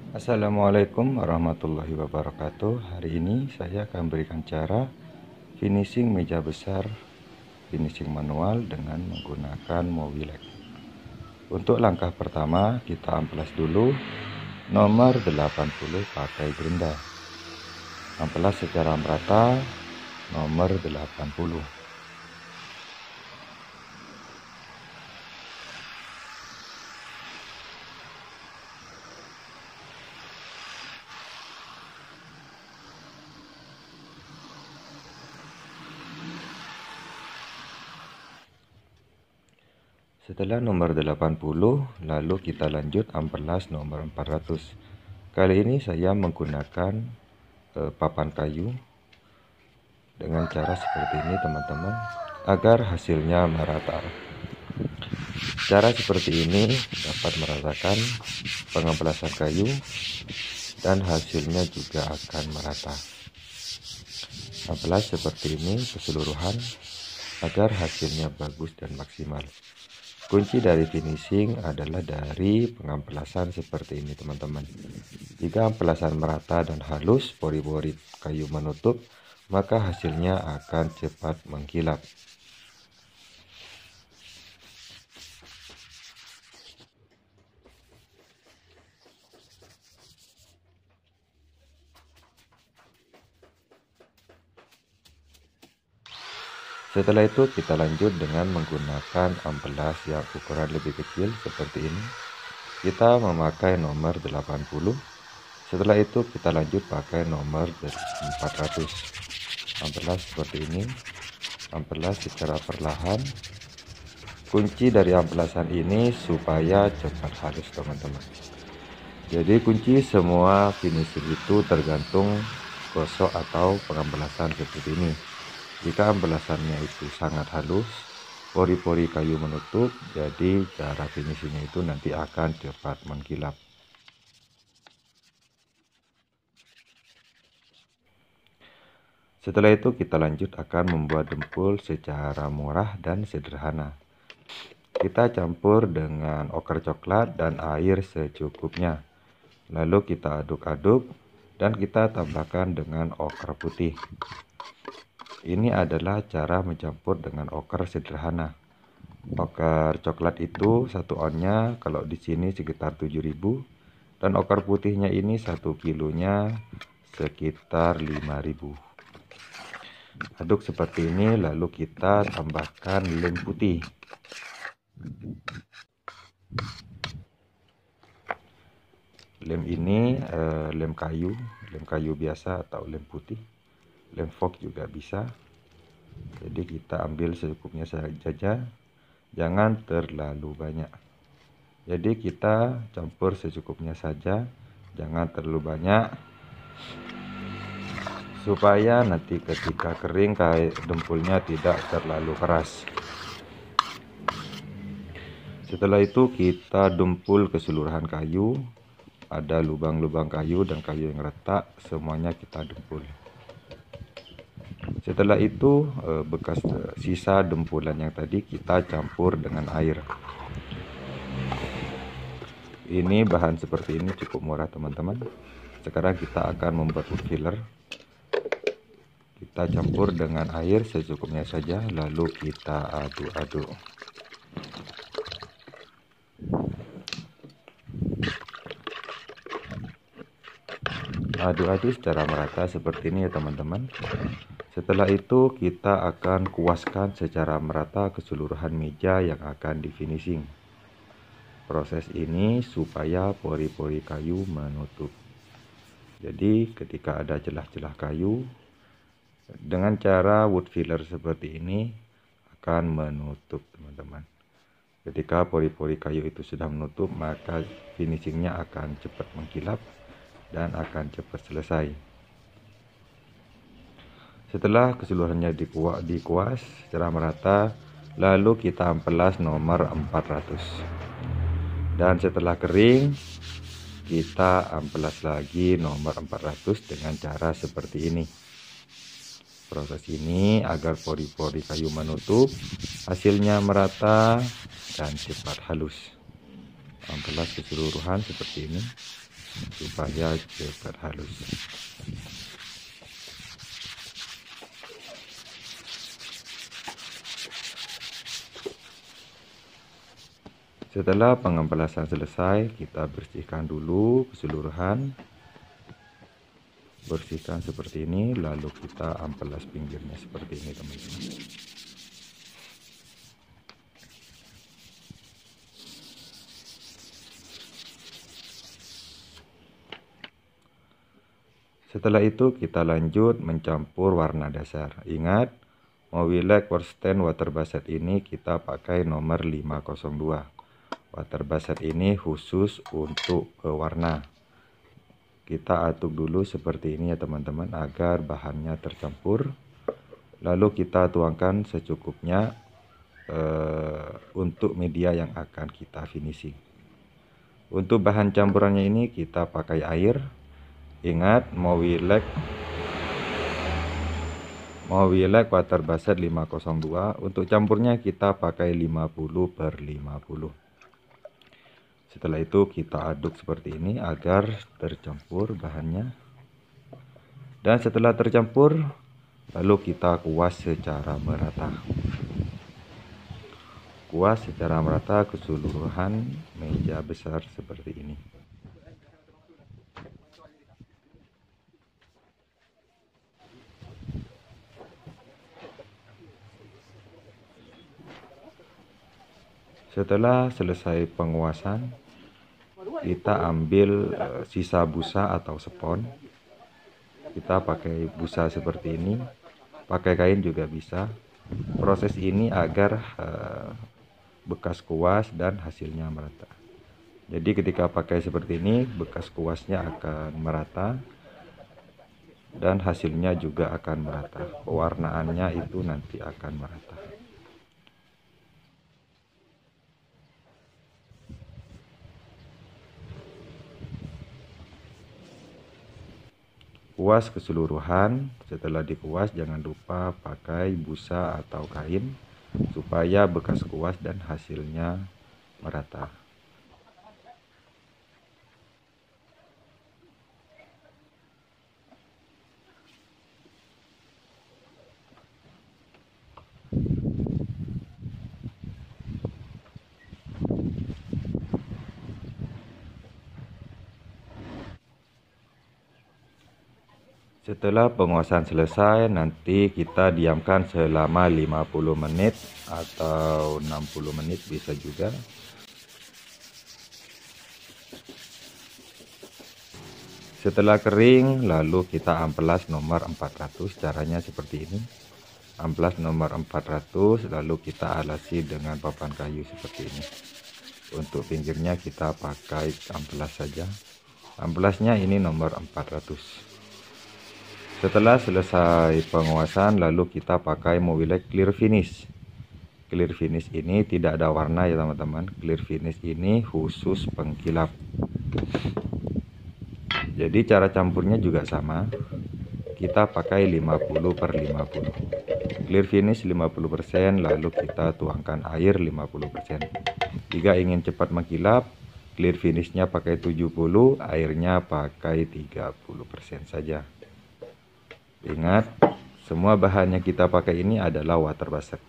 Assalamualaikum warahmatullahi wabarakatuh. Hari ini saya akan berikan cara finishing meja besar, finishing manual dengan menggunakan Mowilex. Untuk langkah pertama, kita amplas dulu nomor 80 pakai gerinda. Amplas secara merata nomor 80. Setelah nomor 80, lalu kita lanjut amplas nomor 400. Kali ini saya menggunakan papan kayu dengan cara seperti ini teman-teman, agar hasilnya merata. Cara seperti ini dapat merasakan pengamplasan kayu dan hasilnya juga akan merata. Amplas seperti ini keseluruhan agar hasilnya bagus dan maksimal. Kunci dari finishing adalah dari pengamplasan seperti ini teman-teman. Jika amplasan merata dan halus, pori-pori kayu menutup, maka hasilnya akan cepat mengkilap. Setelah itu kita lanjut dengan menggunakan amplas yang ukuran lebih kecil seperti ini. Kita memakai nomor 80. Setelah itu kita lanjut pakai nomor 400. Amplas seperti ini. Amplas secara perlahan. Kunci dari amplasan ini supaya cepat halus teman-teman. Jadi kunci semua finishing itu tergantung gosok atau pengamplasan seperti ini. Jika amplasannya itu sangat halus, pori-pori kayu menutup, jadi cara finishingnya itu nanti akan cepat mengkilap. Setelah itu kita lanjut akan membuat dempul secara murah dan sederhana. Kita campur dengan oker coklat dan air secukupnya. Lalu kita aduk-aduk dan kita tambahkan dengan oker putih. Ini adalah cara mencampur dengan oker sederhana. Oker coklat itu 1 onnya kalau di sini sekitar 7.000 dan oker putihnya ini 1 kilonya sekitar 5.000. Aduk seperti ini lalu kita tambahkan lem putih. Lem ini lem kayu biasa atau lem putih. Lem fog juga bisa. Jadi kita ambil secukupnya saja, jangan terlalu banyak. Jadi kita campur secukupnya saja, jangan terlalu banyak, supaya nanti ketika kering kayak dempulnya tidak terlalu keras. Setelah itu kita dempul keseluruhan kayu, ada lubang-lubang kayu dan kayu yang retak, semuanya kita dempul. Setelah itu bekas sisa dempulan yang tadi kita campur dengan air. Ini bahan seperti ini cukup murah teman-teman. Sekarang kita akan membuat wood filler. Kita campur dengan air secukupnya saja, lalu kita aduk-aduk. Aduk-aduk secara merata seperti ini ya teman-teman. Setelah itu kita akan kuaskan secara merata keseluruhan meja yang akan di finishing. Proses ini supaya pori-pori kayu menutup. Jadi ketika ada celah-celah kayu, dengan cara wood filler seperti ini akan menutup teman-teman. Ketika pori-pori kayu itu sudah menutup, maka finishingnya akan cepat mengkilap dan akan cepat selesai. Setelah keseluruhannya dikuas secara merata, lalu kita amplas nomor 400. Dan setelah kering, kita amplas lagi nomor 400 dengan cara seperti ini. Proses ini agar pori-pori kayu menutup, hasilnya merata dan cepat halus. Amplas keseluruhan seperti ini. supaya cepat halus. Setelah pengampelasan selesai, kita bersihkan dulu keseluruhan. Bersihkan seperti ini, lalu kita amplas pinggirnya seperti ini, teman-teman. Setelah itu kita lanjut mencampur warna dasar. Ingat, Mowilac Worsted Water Based ini kita pakai nomor 502. Water based ini khusus untuk pewarna. Kita aduk dulu seperti ini ya teman-teman, agar bahannya tercampur. Lalu kita tuangkan secukupnya untuk media yang akan kita finishing. Untuk bahan campurannya ini kita pakai air. Ingat, Mowilac Water Based 502. Untuk campurnya kita pakai 50/50. Setelah itu kita aduk seperti ini agar tercampur bahannya. Dan setelah tercampur, lalu kita kuas secara merata. Kuas secara merata keseluruhan meja besar seperti ini. Setelah selesai penguasan, kita ambil sisa busa atau spons. Kita pakai busa seperti ini, pakai kain juga bisa. Proses ini agar bekas kuas dan hasilnya merata. Jadi ketika pakai seperti ini, bekas kuasnya akan merata dan hasilnya juga akan merata. Pewarnaannya itu nanti akan merata. Kuas keseluruhan. Setelah dikuas, jangan lupa pakai busa atau kain supaya bekas kuas dan hasilnya merata. Setelah penguasan selesai, nanti kita diamkan selama 50 menit atau 60 menit bisa juga. Setelah kering, lalu kita amplas nomor 400. Caranya seperti ini. Amplas nomor 400, lalu kita alasi dengan papan kayu seperti ini. Untuk pinggirnya kita pakai amplas saja. Amplasnya ini nomor 400. Setelah selesai penguasan, lalu kita pakai Mowilac Clear Finish. Clear Finish ini tidak ada warna ya teman-teman. Clear Finish ini khusus pengkilap. Jadi cara campurnya juga sama. Kita pakai 50/50. Clear Finish 50%, lalu kita tuangkan air 50%. Jika ingin cepat mengkilap, Clear Finishnya pakai 70, airnya pakai 30% saja. Ingat, semua bahan yang kita pakai ini adalah water based.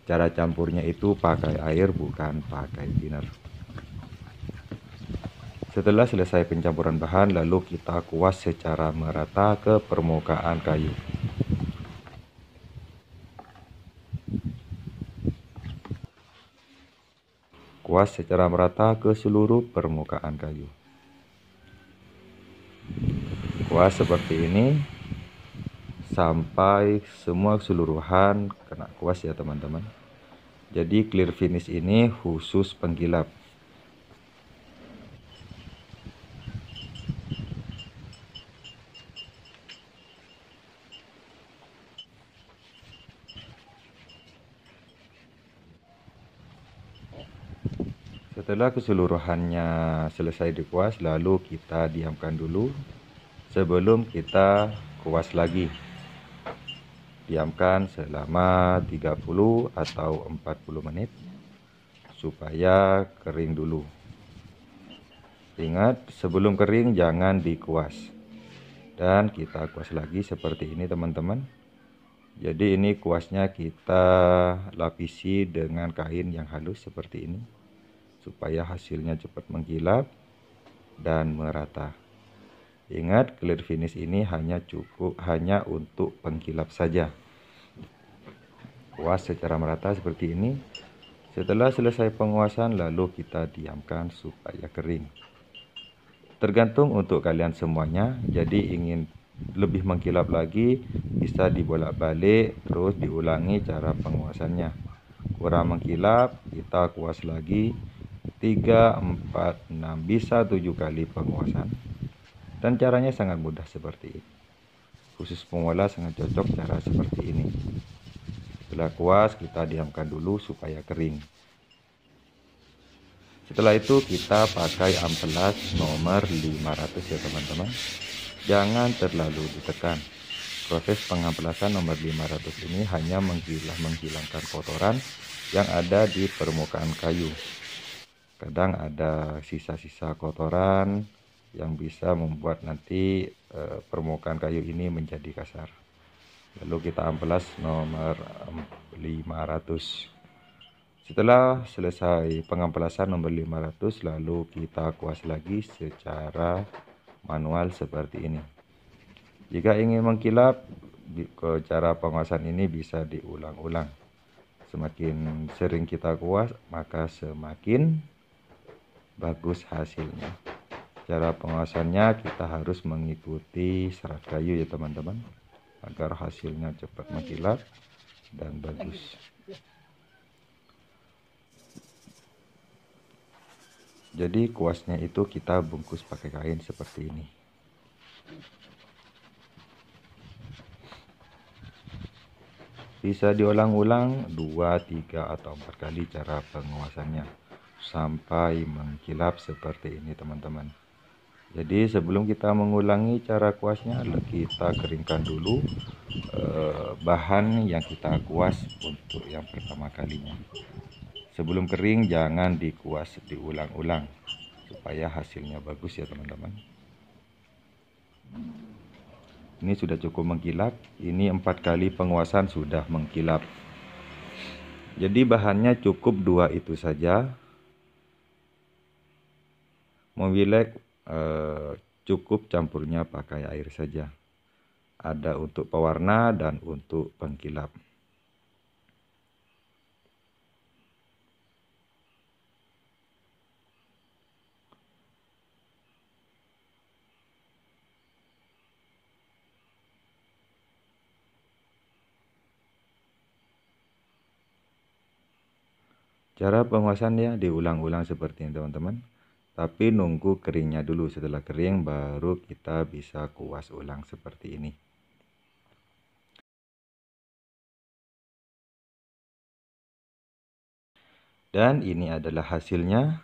Cara campurnya itu pakai air, bukan pakai thinner. Setelah selesai pencampuran bahan, lalu kita kuas secara merata ke permukaan kayu. Kuas secara merata ke seluruh permukaan kayu. Kuas seperti ini sampai semua keseluruhan kena kuas ya teman-teman. Jadi Clear Finish ini khusus pengkilap. Setelah keseluruhannya selesai dikuas, lalu kita diamkan dulu sebelum kita kuas lagi. Diamkan selama 30 atau 40 menit supaya kering dulu. Ingat, sebelum kering jangan dikuas. Dan kita kuas lagi seperti ini teman-teman. Jadi ini kuasnya kita lapisi dengan kain yang halus seperti ini, supaya hasilnya cepat mengkilap dan merata. Ingat, clear finish ini hanya untuk pengkilap saja. Kuas secara merata seperti ini. Setelah selesai penguasan, lalu kita diamkan supaya kering. Tergantung untuk kalian semuanya. Jadi ingin lebih mengkilap lagi, bisa dibolak-balik terus diulangi cara penguasannya. Kurang mengkilap, kita kuas lagi 3, 4, 6, bisa 7 kali penguasan. Dan caranya sangat mudah seperti ini. Khusus pemula sangat cocok cara seperti ini. Setelah kuas, kita diamkan dulu supaya kering. Setelah itu kita pakai amplas nomor 500 ya teman-teman. Jangan terlalu ditekan. Proses pengamplasan nomor 500 ini hanya menghilangkan kotoran yang ada di permukaan kayu. Kadang ada sisa-sisa kotoran yang bisa membuat nanti permukaan kayu ini menjadi kasar. Lalu kita amplas nomor 500. Setelah selesai pengamplasan nomor 500, lalu kita kuas lagi secara manual seperti ini. Jika ingin mengkilap, cara penguasan ini bisa diulang-ulang. Semakin sering kita kuas, maka semakin bagus hasilnya. Cara penguasannya kita harus mengikuti serat kayu ya teman-teman, agar hasilnya cepat mengkilap dan bagus. Jadi kuasnya itu kita bungkus pakai kain seperti ini. Bisa diulang-ulang 2, 3, atau 4 kali cara penguasannya sampai mengkilap seperti ini teman-teman. Jadi sebelum kita mengulangi cara kuasnya, kita keringkan dulu bahan yang kita kuas untuk yang pertama kalinya. Sebelum kering jangan dikuas diulang-ulang supaya hasilnya bagus ya teman-teman. Ini sudah cukup mengkilap. Ini 4 kali penguasan sudah mengkilap. Jadi bahannya cukup 2 itu saja. Mobilek cukup campurnya pakai air saja. Ada untuk pewarna dan untuk pengkilap. Cara penguasannya diulang-ulang seperti ini teman-teman. Tapi nunggu keringnya dulu. Setelah kering baru kita bisa kuas ulang seperti ini. Dan ini adalah hasilnya.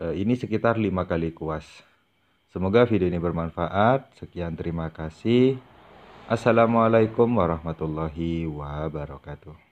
Ini sekitar 5 kali kuas. Semoga video ini bermanfaat. Sekian, terima kasih. Assalamualaikum warahmatullahi wabarakatuh.